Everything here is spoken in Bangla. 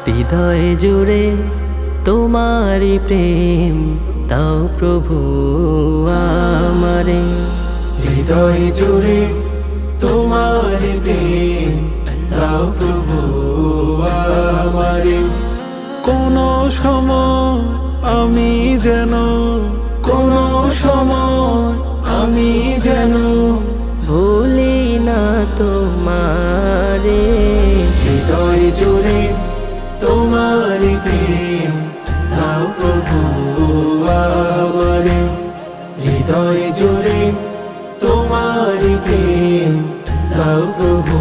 হৃদয় জুড়ে তোমারি প্রেম দাও প্রভু আমারে। হৃদয় জুড়ে তোমারি প্রেম দাও প্রভু আমারে। কোন সময় আমি যেন, কোন সময় আমি যেন ভুলি না তোমারে। হৃদয় জুড়ে তোমারি প্রেম দাও প্রভু আমারে। হৃদয় জুড়ে তোমারি প্রেম দাও প্রভু